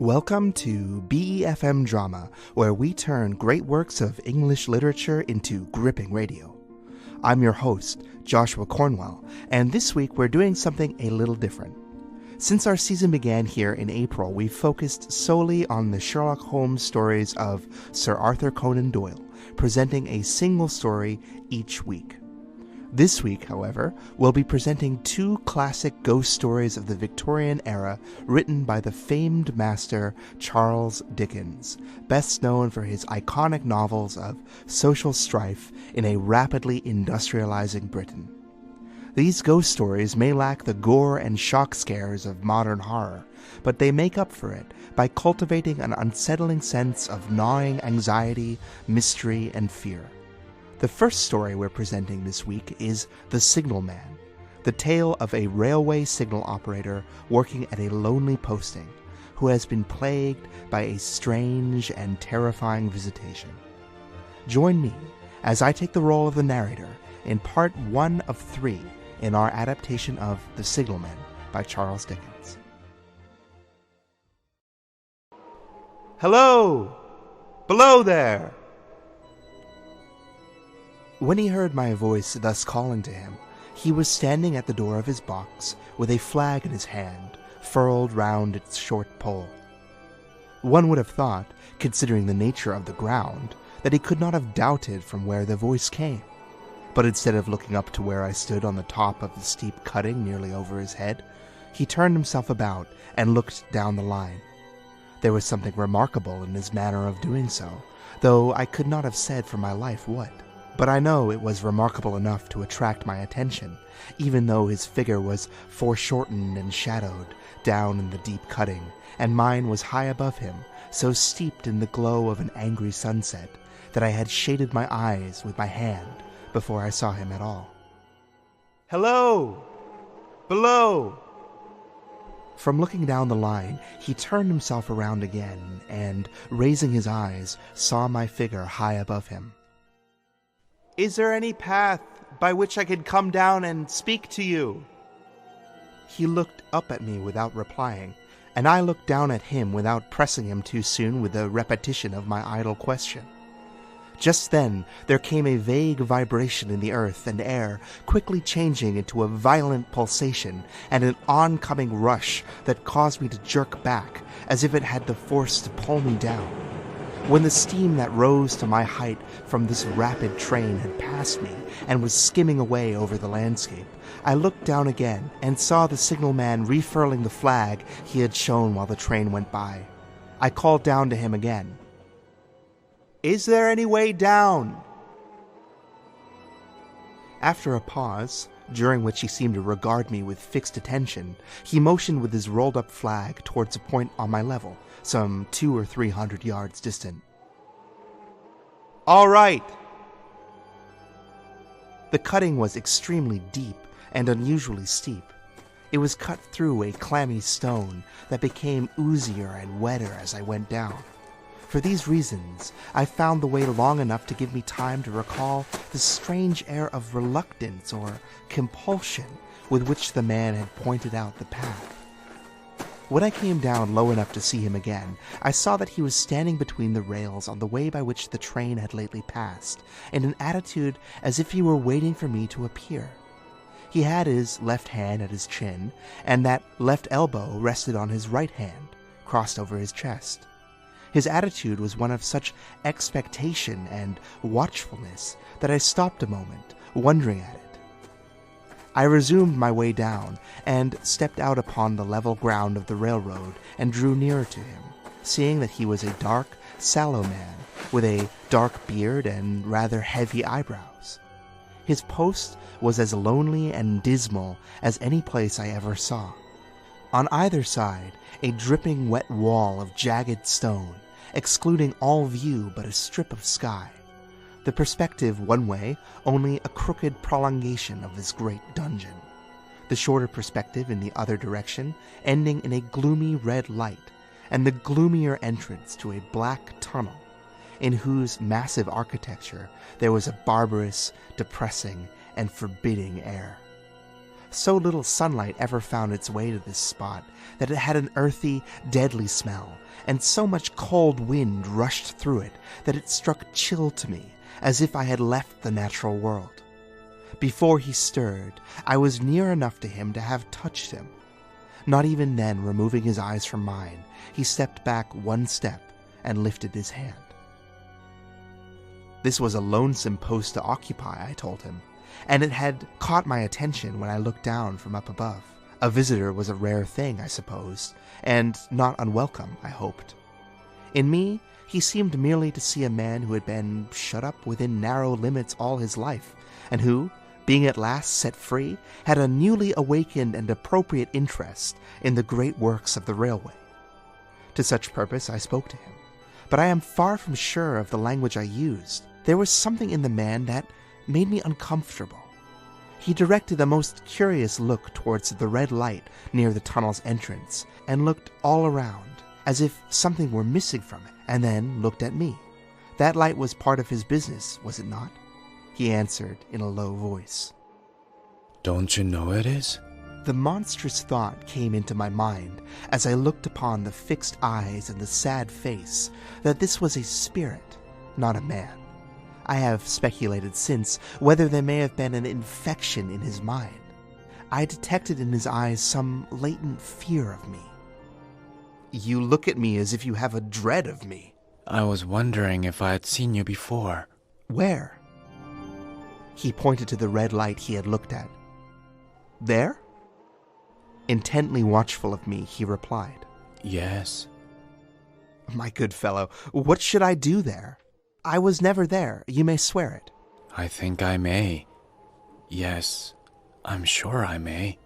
Welcome to BeFM Drama, where we turn great works of English literature into gripping radio. I'm your host, Joshua Cornwell, and this week we're doing something a little different. Since our season began here in April, we've focused solely on the Sherlock Holmes stories of Sir Arthur Conan Doyle, presenting a single story each week. This week, however, we'll be presenting two classic ghost stories of the Victorian era written by the famed master Charles Dickens, best known for his iconic novels of social strife in a rapidly industrializing Britain. These ghost stories may lack the gore and shock scares of modern horror, but they make up for it by cultivating an unsettling sense of gnawing anxiety, mystery, and fear. The first story we're presenting this week is The Signalman, the tale of a railway signal operator working at a lonely posting who has been plagued by a strange and terrifying visitation. Join me as I take the role of the narrator in part 1 of 3 in our adaptation of The Signalman by Charles Dickens. Hello! Below there! When he heard my voice thus calling to him, he was standing at the door of his box with a flag in his hand, furled round its short pole. One would have thought, considering the nature of the ground, that he could not have doubted from where the voice came. But instead of looking up to where I stood on the top of the steep cutting nearly over his head, he turned himself about and looked down the line. There was something remarkable in his manner of doing so, though I could not have said for my life what. But I know it was remarkable enough to attract my attention, even though his figure was foreshortened and shadowed down in the deep cutting, and mine was high above him, so steeped in the glow of an angry sunset that I had shaded my eyes with my hand before I saw him at all. Hello! Below! From looking down the line, he turned himself around again, and, raising his eyes, saw my figure high above him. Is there any path by which I could come down and speak to you? He looked up at me without replying, and I looked down at him without pressing him too soon with a repetition of my idle question. Just then there came a vague vibration in the earth and air, quickly changing into a violent pulsation and an oncoming rush that caused me to jerk back, as if it had the force to pull me down. When the steam that rose to my height from this rapid train had passed me and was skimming away over the landscape, I looked down again and saw the signalman refurling the flag he had shown while the train went by. I called down to him again. Is there any way down? After a pause, during which he seemed to regard me with fixed attention, he motioned with his rolled-up flag towards a point on my level, some 200 or 300 yards distant. All right! The cutting was extremely deep and unusually steep. It was cut through a clammy stone that became oozier and wetter as I went down. For these reasons, I found the way long enough to give me time to recall the strange air of reluctance or compulsion with which the man had pointed out the path. When I came down low enough to see him again, I saw that he was standing between the rails on the way by which the train had lately passed, in an attitude as if he were waiting for me to appear. He had his left hand at his chin, and that left elbow rested on his right hand, crossed over his chest. His attitude was one of such expectation and watchfulness that I stopped a moment, wondering at it. I resumed my way down, and stepped out upon the level ground of the railroad and drew nearer to him, seeing that he was a dark, sallow man, with a dark beard and rather heavy eyebrows. His post was as lonely and dismal as any place I ever saw. On either side, a dripping wet wall of jagged stone, excluding all view but a strip of sky. The perspective one way, only a crooked prolongation of this great dungeon. The shorter perspective in the other direction, ending in a gloomy red light, and the gloomier entrance to a black tunnel, in whose massive architecture there was a barbarous, depressing, and forbidding air. So little sunlight ever found its way to this spot that it had an earthy, deadly smell, and so much cold wind rushed through it that it struck chill to me, as if I had left the natural world. Before he stirred, I was near enough to him to have touched him. Not even then, removing his eyes from mine, he stepped back one step and lifted his hand. This was a lonesome post to occupy, I told him, and it had caught my attention when I looked down from up above. A visitor was a rare thing, I supposed, and not unwelcome, I hoped. In me, he seemed merely to see a man who had been shut up within narrow limits all his life, and who, being at last set free, had a newly awakened and appropriate interest in the great works of the railway. To such purpose I spoke to him, but I am far from sure of the language I used. There was something in the man that made me uncomfortable. He directed a most curious look towards the red light near the tunnel's entrance, and looked all around, as if something were missing from it, and then looked at me. That light was part of his business, was it not? He answered in a low voice. Don't you know it is? The monstrous thought came into my mind as I looked upon the fixed eyes and the sad face that this was a spirit, not a man. I have speculated since whether there may have been an infection in his mind. I detected in his eyes some latent fear of me. You look at me as if you have a dread of me. I was wondering if I had seen you before. Where? He pointed to the red light he had looked at. There? Intently watchful of me, he replied. Yes. My good fellow, what should I do there? I was never there, you may swear it. I think I may. Yes, I'm sure I may.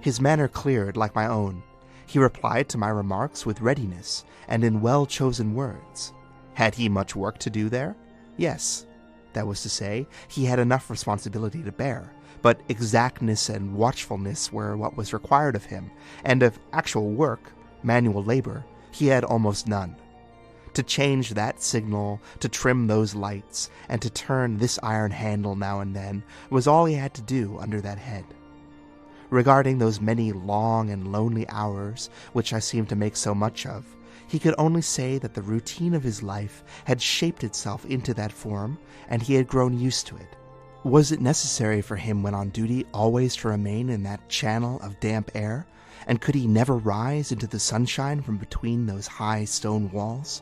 His manner cleared like my own. He replied to my remarks with readiness and in well-chosen words. Had he much work to do there? Yes. That was to say, he had enough responsibility to bear, but exactness and watchfulness were what was required of him, and of actual work, manual labor, he had almost none. To change that signal, to trim those lights, and to turn this iron handle now and then was all he had to do under that head. Regarding those many long and lonely hours which I seemed to make so much of, he could only say that the routine of his life had shaped itself into that form, and he had grown used to it. Was it necessary for him when on duty always to remain in that channel of damp air, and could he never rise into the sunshine from between those high stone walls?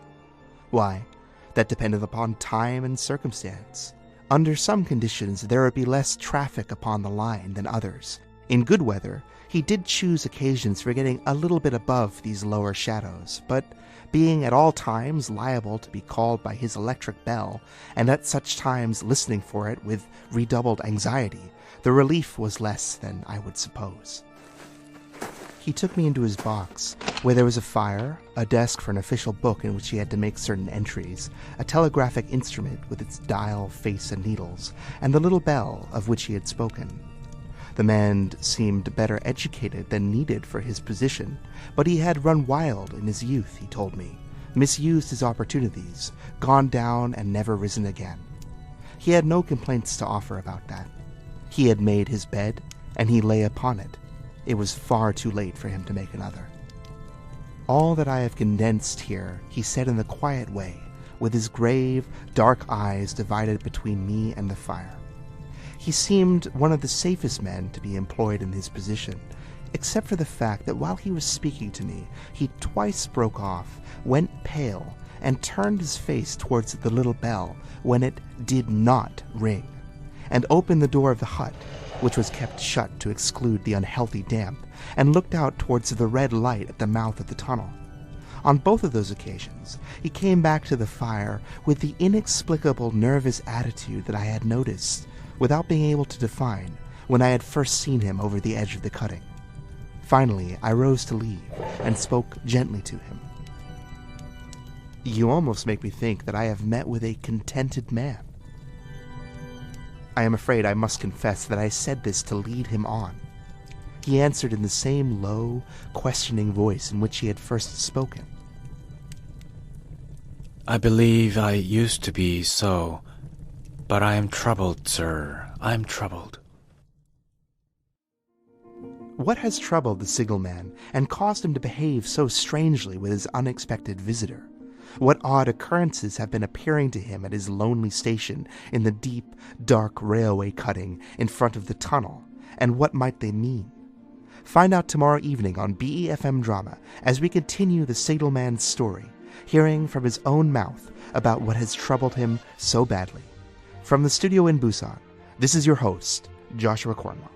Why, that depended upon time and circumstance. Under some conditions there would be less traffic upon the line than others. In good weather, he did choose occasions for getting a little bit above these lower shadows, but being at all times liable to be called by his electric bell, and at such times listening for it with redoubled anxiety, the relief was less than I would suppose. He took me into his box, where there was a fire, a desk for an official book in which he had to make certain entries, a telegraphic instrument with its dial, face, and needles, and the little bell of which he had spoken. The man seemed better educated than needed for his position, but he had run wild in his youth, he told me, misused his opportunities, gone down and never risen again. He had no complaints to offer about that. He had made his bed, and he lay upon it. It was far too late for him to make another. All that I have condensed here he said in the quiet way, with his grave, dark eyes divided between me and the fire. He seemed one of the safest men to be employed in his position, except for the fact that while he was speaking to me, he twice broke off, went pale, and turned his face towards the little bell when it did not ring, and opened the door of the hut, which was kept shut to exclude the unhealthy damp, and looked out towards the red light at the mouth of the tunnel. On both of those occasions, he came back to the fire with the inexplicable nervous attitude that I had noticed, without being able to define, when I had first seen him over the edge of the cutting. Finally, I rose to leave, and spoke gently to him. You almost make me think that I have met with a contented man. I am afraid I must confess that I said this to lead him on. He answered in the same low, questioning voice in which he had first spoken. I believe I used to be so, but I am troubled, sir. I am troubled. What has troubled the signalman and caused him to behave so strangely with his unexpected visitor? What odd occurrences have been appearing to him at his lonely station in the deep, dark railway cutting in front of the tunnel, and what might they mean? Find out tomorrow evening on BeFM Drama as we continue the signalman's story, hearing from his own mouth about what has troubled him so badly. From the studio in Busan, this is your host, Joshua Cornwell.